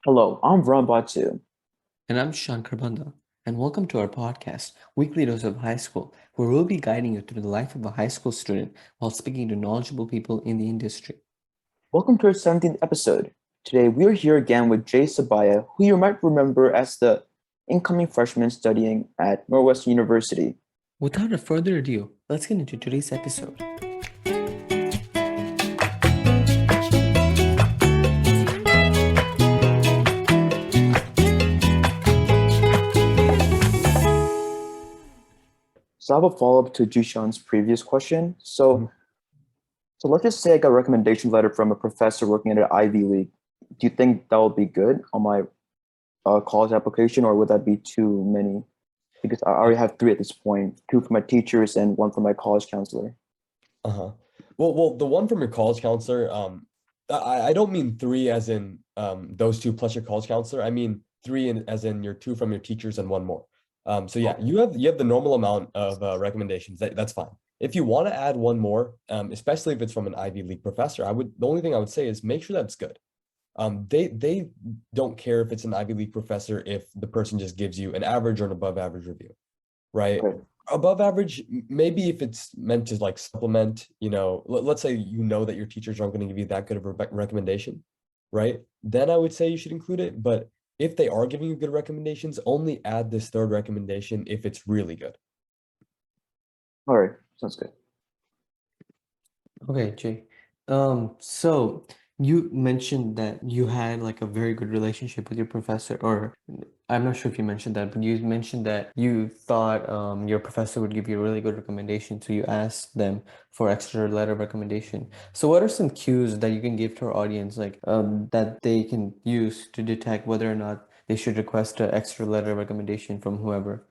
Hello, I'm Pt.2. And I'm Shankar Banda, and welcome to our podcast, Weekly Dose of High School, where we'll be guiding you through the life of a high school student while speaking to knowledgeable people in the industry. Welcome to our 17th episode. Today we are here again with Jay Subbiah, who you might remember as the incoming freshman studying at Northwestern University. Without a further ado, let's get into today's episode. So I have a follow-up to Jishan's previous question. So let's just say I got a recommendation letter from a professor working at an Ivy League. Do you think that would be good on my college application, or would that be too many? Because I already have three at this point, two from my teachers and one from my college counselor. Uh-huh. Well, the one from your college counselor, I don't mean three as in those two plus your college counselor. I mean three as in your two from your teachers and one more. So yeah, you have the normal amount of recommendations. That's fine. If you want to add one more, especially if it's from an Ivy League professor, the only thing I would say is make sure that's good. They don't care if it's an Ivy League professor if the person just gives you an average or an above average review, right? Okay. Above average, maybe if it's meant to like supplement, let's say that your teachers aren't going to give you that good of a recommendation, right? Then I would say you should include it. But if they are giving you good recommendations, only add this third recommendation if it's really good. All right, sounds good. Okay, Jay. So you mentioned that you had like a very good relationship with your professor, or I'm not sure if you mentioned that, but you mentioned that you thought your professor would give you a really good recommendation, so you asked them for extra letter of recommendation. So what are some cues that you can give to our audience, like that they can use to detect whether or not they should request an extra letter of recommendation from whoever?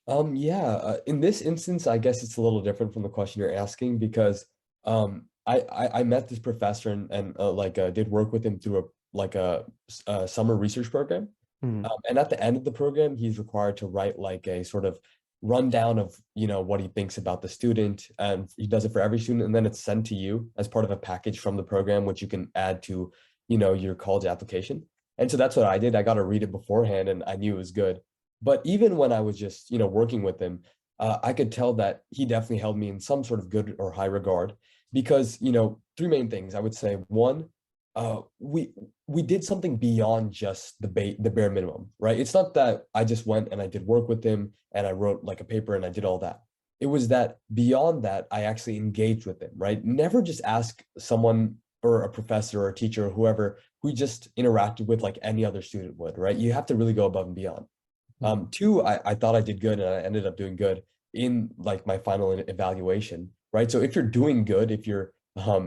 Yeah, in this instance, I guess it's a little different from the question you're asking because I met this professor and did work with him through a summer research program. Hmm. And at the end of the program, he's required to write like a sort of rundown of, what he thinks about the student, and he does it for every student, and then it's sent to you as part of a package from the program, which you can add to, your college application. And so that's what I did. I got to read it beforehand, and I knew it was good. But even when I was just, working with him, I could tell that he definitely held me in some sort of good or high regard because, three main things I would say. One, we did something beyond just the bare minimum, right? It's not that I just went and I did work with him and I wrote like a paper and I did all that. It was that beyond that, I actually engaged with him, right? Never just ask someone or a professor or a teacher or whoever who just interacted with like any other student would, right? You have to really go above and beyond. Two, I thought I did good and I ended up doing good in like my final evaluation, right? So if you're doing good, if you're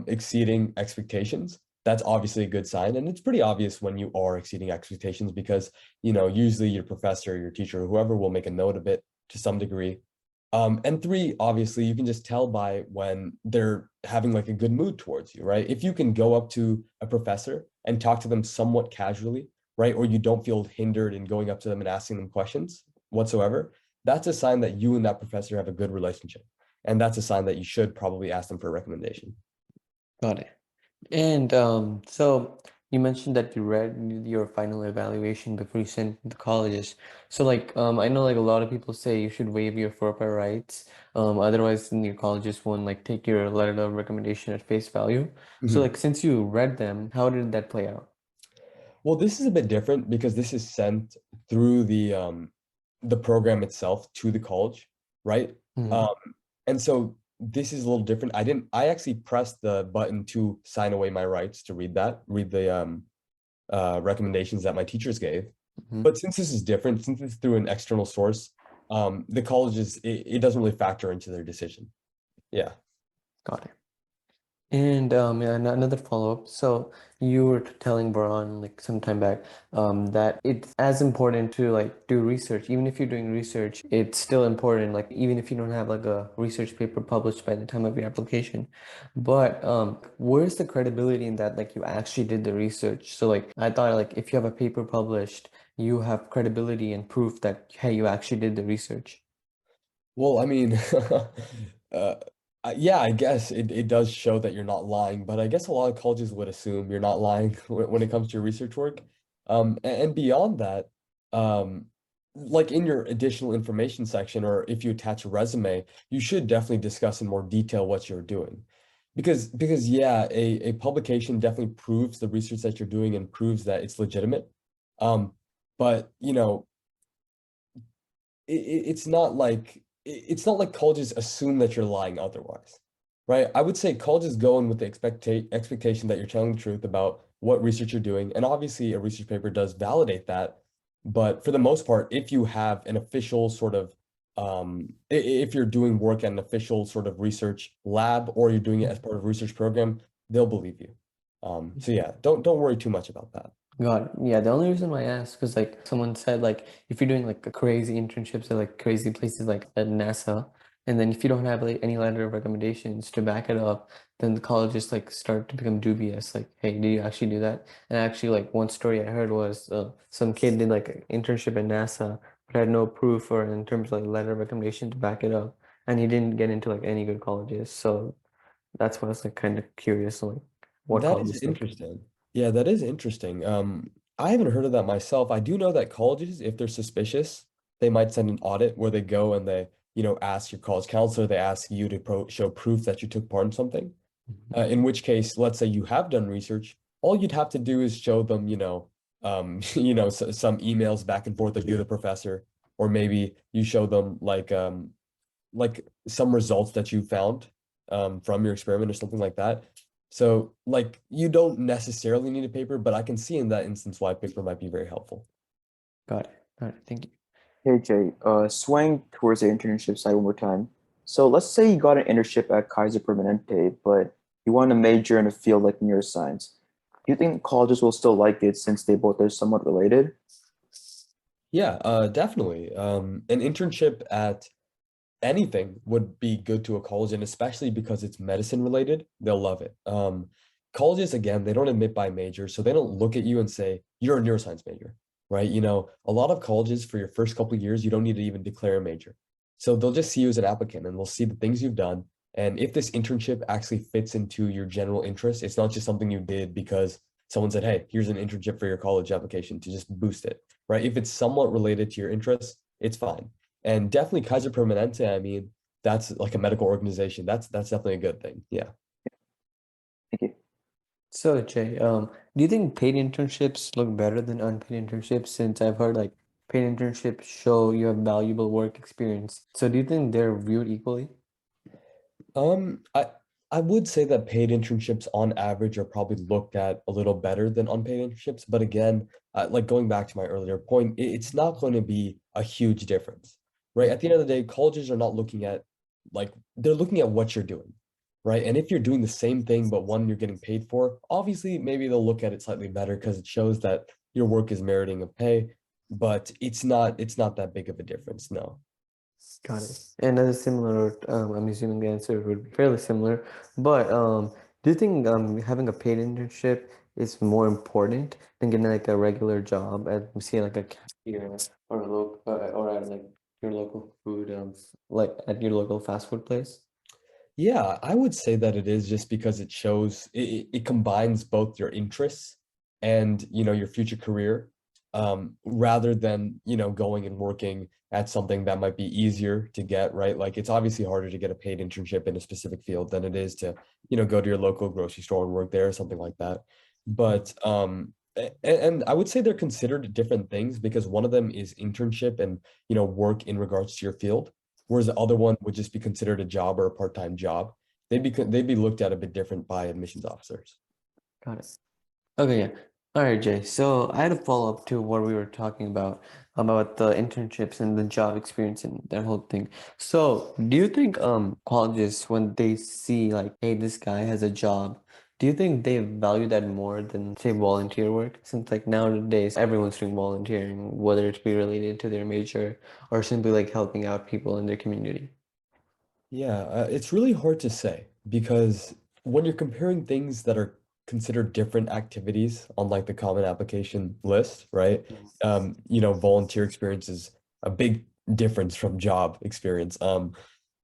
exceeding expectations, that's obviously a good sign. And it's pretty obvious when you are exceeding expectations because, usually your professor, your teacher, or whoever will make a note of it to some degree. And three, obviously, you can just tell by when they're having like a good mood towards you, right? If you can go up to a professor and talk to them somewhat casually, right? Or you don't feel hindered in going up to them and asking them questions whatsoever, that's a sign that you and that professor have a good relationship. And that's a sign that you should probably ask them for a recommendation. Got it. And so you mentioned that you read your final evaluation before you sent to colleges. So like I know like a lot of people say you should waive your FERPA rights. Otherwise then your colleges won't like take your letter of recommendation at face value. So Mhm. like since you read them, how did that play out? Well, this is a bit different because this is sent through the program itself to the college, right? Hmm. Um, and so this is a little different. I actually pressed the button to sign away my rights to read the recommendations that my teachers gave. Hmm. But since this is different, since it's through an external source, the colleges, it doesn't really factor into their decision. Yeah. Got it. And yeah, another follow-up. So you were telling Baran like some time back that it's as important to like do research. Even if you're doing research, it's still important. Like even if you don't have like a research paper published by the time of your application. But where's the credibility in that? Like you actually did the research. So like I thought like if you have a paper published, you have credibility and proof that hey, you actually did the research. Well, I mean, uh, yeah, I guess it does show that you're not lying, but I guess a lot of colleges would assume you're not lying when it comes to your research work. And beyond that, um, like in your additional information section, or if you attach a resume, you should definitely discuss in more detail what you're doing. Because yeah, a publication definitely proves the research that you're doing and proves that it's legitimate. Um, but you know, it's not like colleges assume that you're lying otherwise, right? I would say colleges go in with the expectation that you're telling the truth about what research you're doing, and obviously a research paper does validate that. But for the most part, if you have an official sort of if you're doing work at an official sort of research lab, or you're doing it as part of a research program, they'll believe you. So yeah, don't worry too much about that. God, yeah, the only reason why I asked because like someone said like if you're doing like a crazy internships at like crazy places like at NASA, and then if you don't have like any letter of recommendations to back it up, then the colleges like start to become dubious. Like, hey, did you actually do that? And actually, like one story I heard was some kid did like an internship at NASA, but had no proof or in terms of like letter of recommendation to back it up, and he didn't get into like any good colleges. So that's why I was like kind of curious, like what That is colleges think. interesting. Yeah, that is interesting. I haven't heard of that myself. I do know that colleges, if they're suspicious, they might send an audit where they go and they, ask your college counselor, they ask you to show proof that you took part in something. In which case, let's say you have done research, all you'd have to do is show them, some emails back and forth of you, and the professor, or maybe you show them like some results that you found from your experiment or something like that. So like you don't necessarily need a paper, but I can see in that instance why a paper might be very helpful. Got it. Got it. Thank you. Hey Jay, swaying towards the internship side one more time. So let's say you got an internship at Kaiser Permanente, but you want to major in a field like neuroscience. Do you think colleges will still like it since they both are somewhat related? Yeah, definitely. An internship at anything would be good to a college, and especially because it's medicine related, they'll love it. Colleges, again, they don't admit by major, so they don't look at you and say, you're a neuroscience major, right? A lot of colleges for your first couple of years, you don't need to even declare a major. So they'll just see you as an applicant and they'll see the things you've done. And if this internship actually fits into your general interest, it's not just something you did because someone said, hey, here's an internship for your college application to just boost it, right? If it's somewhat related to your interests, it's fine. And definitely Kaiser Permanente, I mean, that's like a medical organization. That's definitely a good thing. Yeah. Thank you. So, Jay, do you think paid internships look better than unpaid internships? Since I've heard like paid internships show you have valuable work experience. So, do you think they're viewed equally? Um, I I would say that paid internships on average are probably looked at a little better than unpaid internships. But again, like going back to my earlier point, it's not going to be a huge difference, right? At the end of the day, colleges are not looking at like they're looking at what you're doing, right? And if you're doing the same thing, but one you're getting paid for, obviously maybe they'll look at it slightly better because it shows that your work is meriting of pay, but it's not that big of a difference, no. Got it. And as a similar, I'm assuming the answer would be fairly similar. But do you think having a paid internship is more important than getting like a regular job at say like a cashier or a local or at like your local food like at your local fast food place? Yeah, I would say that it is just because it shows it combines both your interests and your future career, rather than going and working at something that might be easier to get, right? Like it's obviously harder to get a paid internship in a specific field than it is to go to your local grocery store and work there or something like that. But and I would say they're considered different things because one of them is internship and work in regards to your field, whereas the other one would just be considered a job or a part-time job. They'd be looked at a bit different by admissions officers. Got it. Okay, yeah. All right, Jay. So I had a follow-up to what we were talking about the internships and the job experience and that whole thing. So do you think colleges when they see like, hey, this guy has a job, do you think they value that more than say volunteer work? Since like nowadays everyone's doing volunteering, whether it be related to their major or simply like helping out people in their community. Yeah, it's really hard to say because when you're comparing things that are considered different activities on like the common application list, right? Volunteer experience is a big difference from job experience.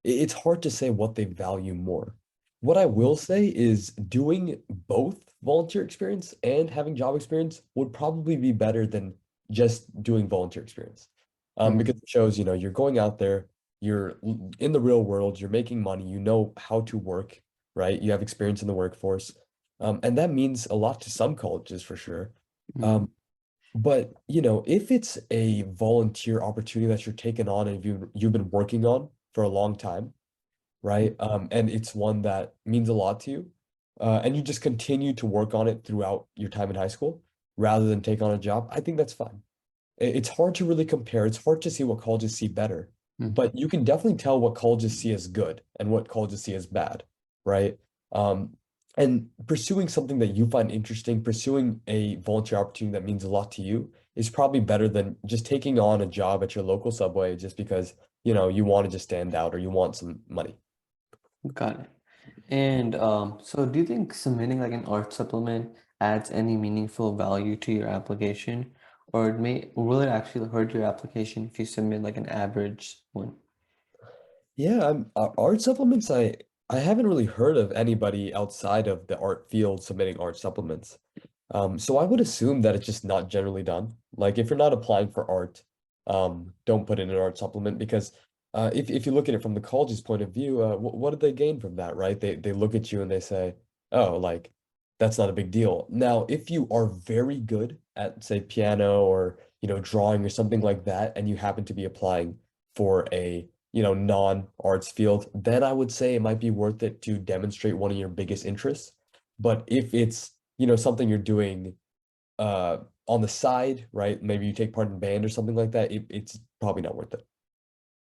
It's hard to say what they value more. What I will say is doing both volunteer experience and having job experience would probably be better than just doing volunteer experience. Because it shows, you're going out there, in the real world, you're making money, you know how to work, right? You have experience in the workforce. And that means a lot to some colleges for sure. Mm. Um, but if it's a volunteer opportunity that you're taking on and you've been working on for a long time, right? And it's one that means a lot to you. And you just continue to work on it throughout your time in high school rather than take on a job. I think that's fine. It's hard to really compare. It's hard to see what colleges see better, Mm. but you can definitely tell what colleges see as good and what colleges see as bad, right? Um, and pursuing something that you find interesting, pursuing a volunteer opportunity that means a lot to you is probably better than just taking on a job at your local Subway just because, you want to just stand out or you want some money. Got it. And so do you think submitting like an art supplement adds any meaningful value to your application, or will it actually hurt your application if you submit like an average one? Yeah, art supplements. I haven't really heard of anybody outside of the art field submitting art supplements. So I would assume that it's just not generally done. Like if you're not applying for art, don't put in an art supplement because if you look at it from the college's point of view, what do they gain from that, right? They look at you and they say, oh, like that's not a big deal. Now, if you are very good at say piano or drawing or something like that, and you happen to be applying for a non-arts field, then I would say it might be worth it to demonstrate one of your biggest interests. But if it's something you're doing on the side, right? Maybe you take part in band or something like that, it's probably not worth it.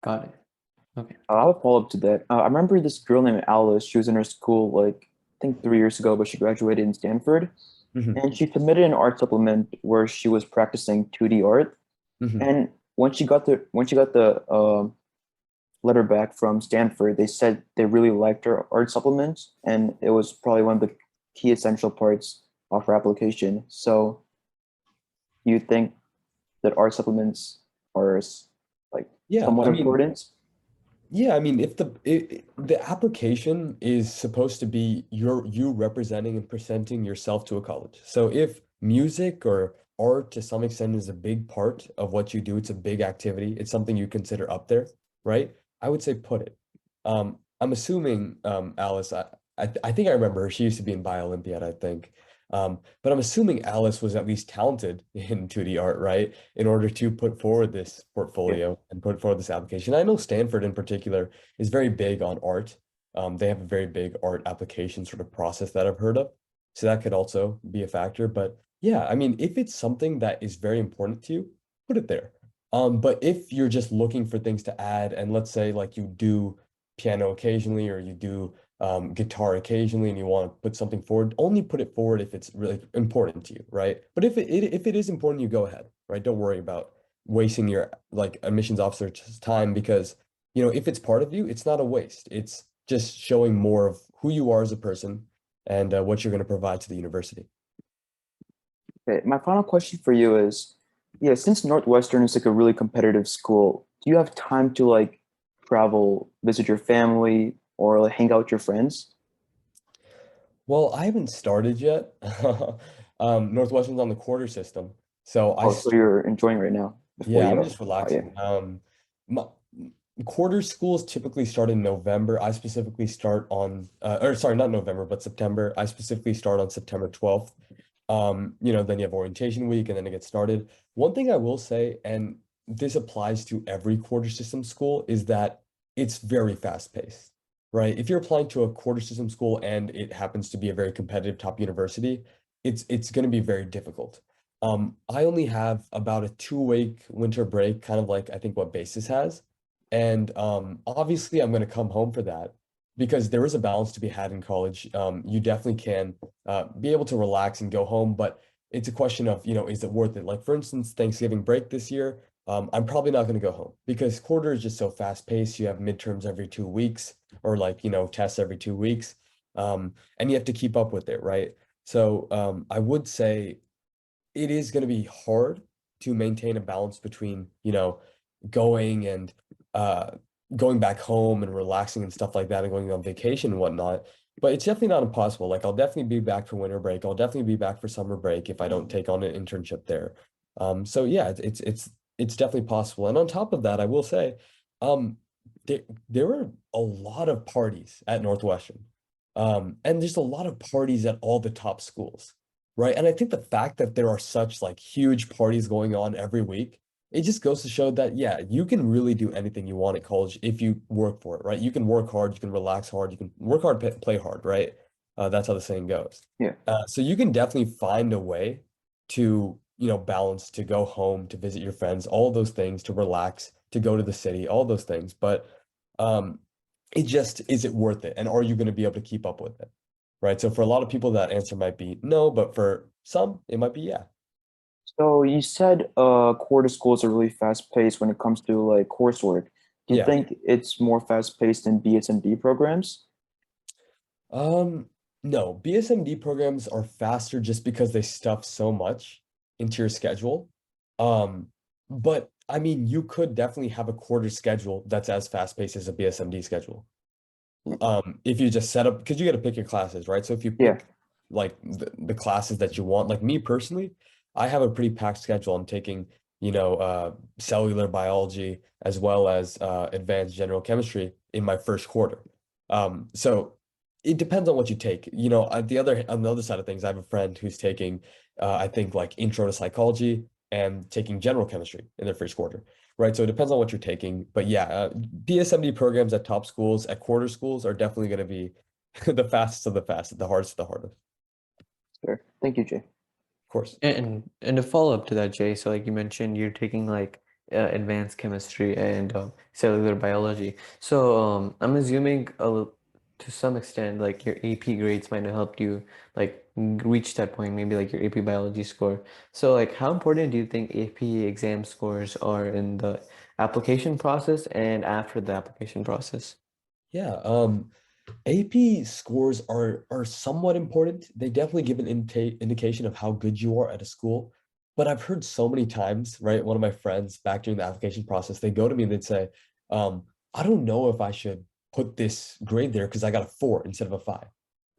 Got it. Okay. I'll have a follow up to that. I remember this girl named Alice. She was in her school like I think 3 years ago, but she graduated in Stanford, Hmm. and she submitted an art supplement where she was practicing 2D art. Hmm. And when she got the letter back from Stanford, they said they really liked her art supplement, and it was probably one of the key essential parts of her application. So, you think that art supplements are like Yeah, somewhat I mean, important? yeah, I mean, if the application is supposed to be you representing and presenting yourself to a college. So if music or art to some extent is a big part of what you do, it's a big activity, it's something you consider up there, right? I would say put it. I'm assuming Alice, I think I remember her. She used to be in Bio Olympiad, I think. But I'm assuming Alice was at least talented in 2D art, right? In order to put forward this Yeah. portfolio and put forward this application. I know Stanford in particular is very big on art. They have a very big art application sort of process that I've heard of. So that could also be a factor. But yeah, I mean, if it's something that is very important to you, put it there. But if you're just looking for things to add, and let's say like you do piano occasionally or you do guitar occasionally and you want to put something forward, only put it forward if it's really important to you, right? But if it is important, you go ahead, right? Don't worry about wasting your like admissions officer's time because if it's part of you, it's not a waste. It's just showing more of who you are as a person and what you're going to provide to the university. Okay, my final question for you is, yeah, since Northwestern is like a really competitive school, do you have time to like travel, visit your family, or like hang out with your friends? Well, I haven't started yet. Northwestern's on the quarter system, so I Oh, so you're enjoying right now before yeah, you I'm go. just Oh yeah. relaxing. My, quarter schools typically start in November. I specifically start on, or sorry, not November, but September. I specifically start on September 12th. Then you have orientation week and then it gets started. One thing I will say, and this applies to every quarter system school, is that it's very fast paced, right? If you're applying to a quarter system school and it happens to be a very competitive top university, it's going to be very difficult. I only have about a 2 week winter break, kind of like I think what Basis has. And obviously, I'm going to come home for that because there is a balance to be had in college. You definitely can be able to relax and go home, but it's a question of, is it worth it? Like, for instance, Thanksgiving break this year, I'm probably not going to go home because quarter is just so fast paced. You have midterms every 2 weeks or like, tests every 2 weeks. And you have to keep up with it, right? So I would say it is going to be hard to maintain a balance between, going and uh, going back home and relaxing and stuff like that and going on vacation and whatnot. But it's definitely not impossible. Like I'll definitely be back for winter break. I'll definitely be back for summer break if I don't take on an internship there. So yeah, it's definitely possible. And on top of that, I will say, um, there were a lot of parties at Northwestern. And there's a lot of parties at all the top schools, right? And I think the fact that there are such like huge parties going on every week, it just goes to show that, yeah, you can really do anything you want at college if you work for it, right? You can work hard, you can relax hard, you can work hard, play hard, right? That's how the saying goes. Yeah. So you can definitely find a way to, balance, to go home, to visit your friends, all those things, to relax, to go to the city, all those things. But um, it just, is it worth it? And are you going to be able to keep up with it? Right. So for a lot of people, that answer might be no, but for some, it might be yeah. So you said quarter schools are really fast paced when it comes to like coursework. Do you Yeah. think it's more fast paced than BSMD programs? No, BSMD programs are faster just because they stuff so much into your schedule. Um, but I mean, you could definitely have a quarter schedule that's as fast paced as a BSMD schedule. If you just set up, because you got to pick your classes, right? So if you Yeah. pick like the classes that you want, like me personally, I have a pretty packed schedule. I'm taking, cellular biology as well as advanced general chemistry in my first quarter. So it depends on what you take. On the other side of things, I have a friend who's taking, I think like intro to psychology and taking general chemistry in their first quarter. Right. So it depends on what you're taking. But yeah, BSMD programs at top schools, at quarter schools are definitely going to be the fastest of the fastest, the hardest of the hardest. Sure. Thank you, Jay. Of course. And to follow up to that, Jay, so like you mentioned, you're taking like advanced chemistry and cellular biology. So I'm assuming to some extent, like your AP grades might have helped you like reach that point, maybe like your AP biology score. So like, how important do you think AP exam scores are in the application process and after the application process? Yeah. AP scores are somewhat important. They definitely give an indication of how good you are at a school. But I've heard so many times, right? One of my friends back during the application process, they go to me and they'd say, I don't know if I should put this grade there because I got a 4 instead of a 5,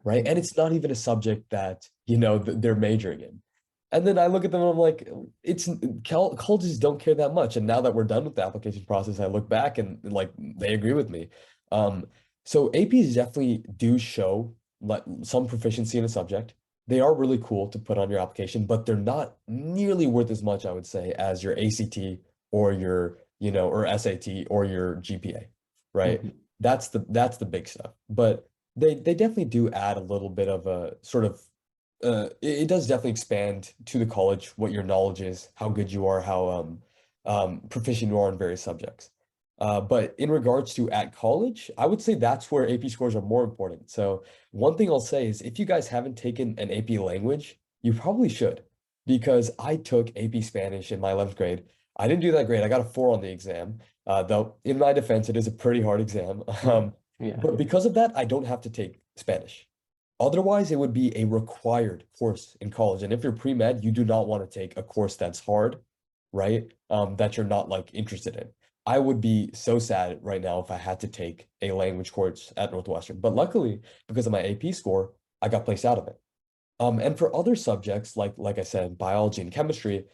right? And it's not even a subject that, they're majoring in. And then I look at them and I'm like, colleges don't care that much. And now that we're done with the application process, I look back and like they agree with me. Um, so APs definitely do show like some proficiency in a subject. They are really cool to put on your application, but they're not nearly worth as much, I would say, as your ACT or your, or SAT or your GPA, right? Mhm. That's the big stuff. But they definitely do add a little bit of a sort of it does definitely expand to the college what your knowledge is, how good you are, how proficient you are in various subjects. But in regards to at college, I would say that's where AP scores are more important. So one thing I'll say is if you guys haven't taken an AP language, you probably should, because I took AP Spanish in my 11th grade. I didn't do that great. I got a 4 on the exam. Though in my defense, it is a pretty hard exam. Yeah. But because of that, I don't have to take Spanish. Otherwise, it would be a required course in college. And if you're pre-med, you do not want to take a course that's hard, right? That you're not like interested in. I would be so sad right now if I had to take a language course at Northwestern. But luckily, because of my AP score, I got placed out of it. And for other subjects, like I said, biology and chemistry,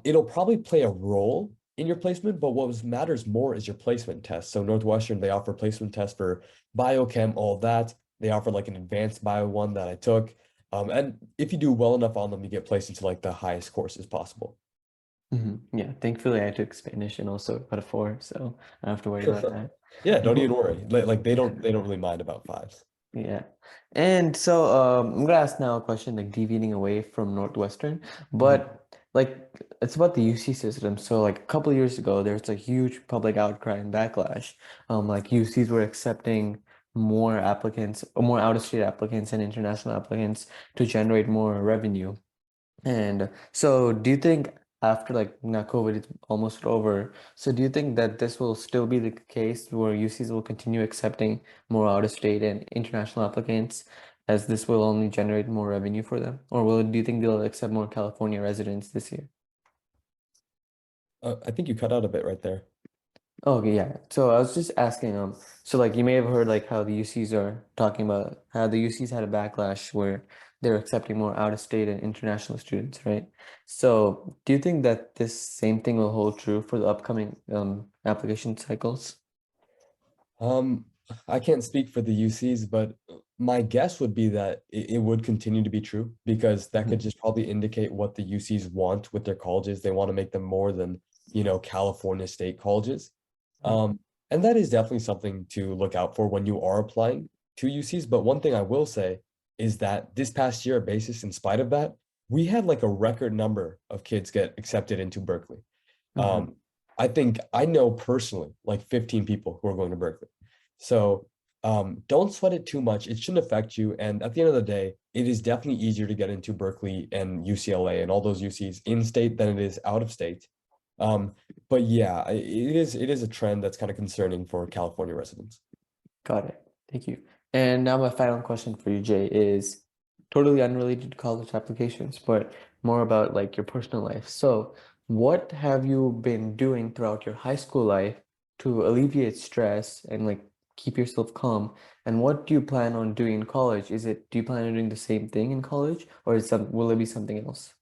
it'll probably play a role in your placement, but matters more is your placement test. So Northwestern, they offer placement tests for biochem, all that. They offer like an advanced bio one that I took. And if you do well enough on them, you get placed into like the highest courses possible. Yeah, thankfully I took Spanish and also got a 4, so I don't have to worry about that. Yeah, don't even worry. Like they don't really mind about fives. Yeah. And so I'm gonna ask now a question like deviating away from Northwestern, but like it's about the UC system. So like a couple years ago, there was a huge public outcry and backlash. Like UCs were accepting more applicants, or more out-of-state applicants and international applicants to generate more revenue. And so do you think after like now COVID is almost over, so do you think that this will still be the case where UCs will continue accepting more out-of-state and international applicants as this will only generate more revenue for them? Or do you think they'll accept more California residents this year? I think you cut out a bit right there. Oh, okay, yeah. So I was just asking, so like you may have heard like how the UCs are talking about how the UCs had a backlash where they're accepting more out-of-state and international students, right? So do you think that this same thing will hold true for the upcoming application cycles? Um, I can't speak for the UCs, but my guess would be that it would continue to be true because that could Mhm. just probably indicate what the UCs want with their colleges. They want to make them more than, California state colleges. Mhm. Um, and that is definitely something to look out for when you are applying to UCs. But one thing I will say is that this past year, basis, in spite of that, we had like a record number of kids get accepted into Berkeley. Mhm. Um, I think I know personally like 15 people who are going to Berkeley. So don't sweat it too much. It shouldn't affect you. And at the end of the day, it is definitely easier to get into Berkeley and UCLA and all those UCs in state than it is out of state. Um, but yeah, it is a trend that's kind of concerning for California residents. Got it. Thank you. And now my final question for you, Jay, is totally unrelated to college applications, but more about like your personal life. So, what have you been doing throughout your high school life to alleviate stress and like keep yourself calm? And what do you plan on doing in college? Do you plan on doing the same thing in college, or will it be something else?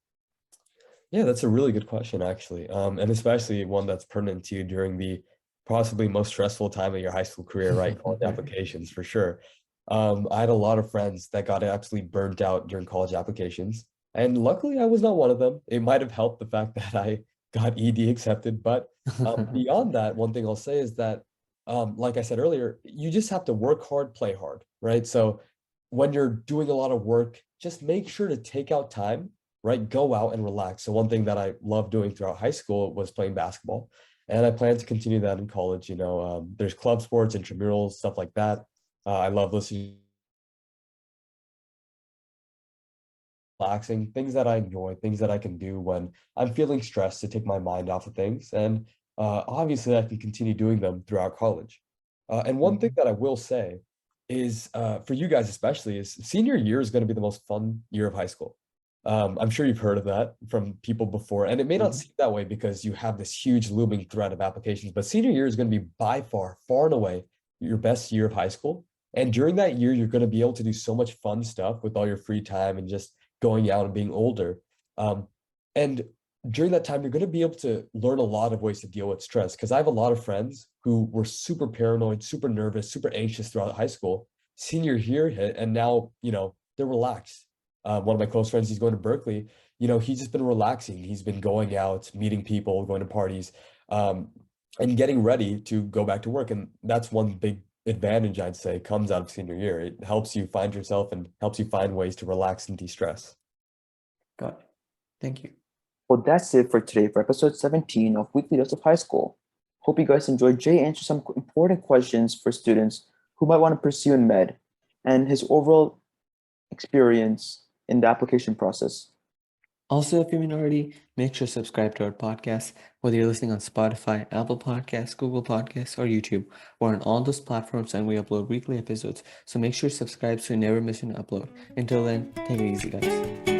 Yeah, that's a really good question, actually. And especially one that's pertinent to you during the possibly most stressful time of your high school career, right? College applications, for sure. I had a lot of friends that got absolutely burnt out during college applications. And luckily, I was not one of them. It might have helped the fact that I got ED accepted. But beyond that, one thing I'll say is that, like I said earlier, you just have to work hard, play hard, right? So when you're doing a lot of work, just make sure to take out time, right? Go out and relax. So one thing that I loved doing throughout high school was playing basketball, and I plan to continue that in college. There's club sports, intramurals, stuff like that. I love listening, relaxing, things that I enjoy, things that I can do when I'm feeling stressed to take my mind off of things. And obviously, I can continue doing them throughout college. And one thing Mhm. that I will say is for you guys especially is senior year is going to be the most fun year of high school. I'm sure you've heard of that from people before, and it may not Mhm. seem that way because you have this huge looming threat of applications, but senior year is going to be by far, far and away your best year of high school. And during that year, you're going to be able to do so much fun stuff with all your free time and just going out and being older. Um, and during that time, you're going to be able to learn a lot of ways to deal with stress. Because I have a lot of friends who were super paranoid, super nervous, super anxious throughout high school. Senior year hit, and now, they're relaxed. One of my close friends, he's going to Berkeley. He's just been relaxing. He's been going out, meeting people, going to parties, um, and getting ready to go back to work. And that's one big advantage, I'd say, comes out of senior year. It helps you find yourself and helps you find ways to relax and de-stress. Got it. Thank you. Well, that's it for today for episode 17 of Weekly Dose of High School. Hope you guys enjoyed. Jay answered some important questions for students who might want to pursue in med and his overall experience in the application process. Also, if you haven't already, make sure to subscribe to our podcast, whether you're listening on Spotify, Apple Podcasts, Google Podcasts, or YouTube. We're on all those platforms and we upload weekly episodes. So make sure to subscribe so you never miss an upload. Until then, take it easy, guys.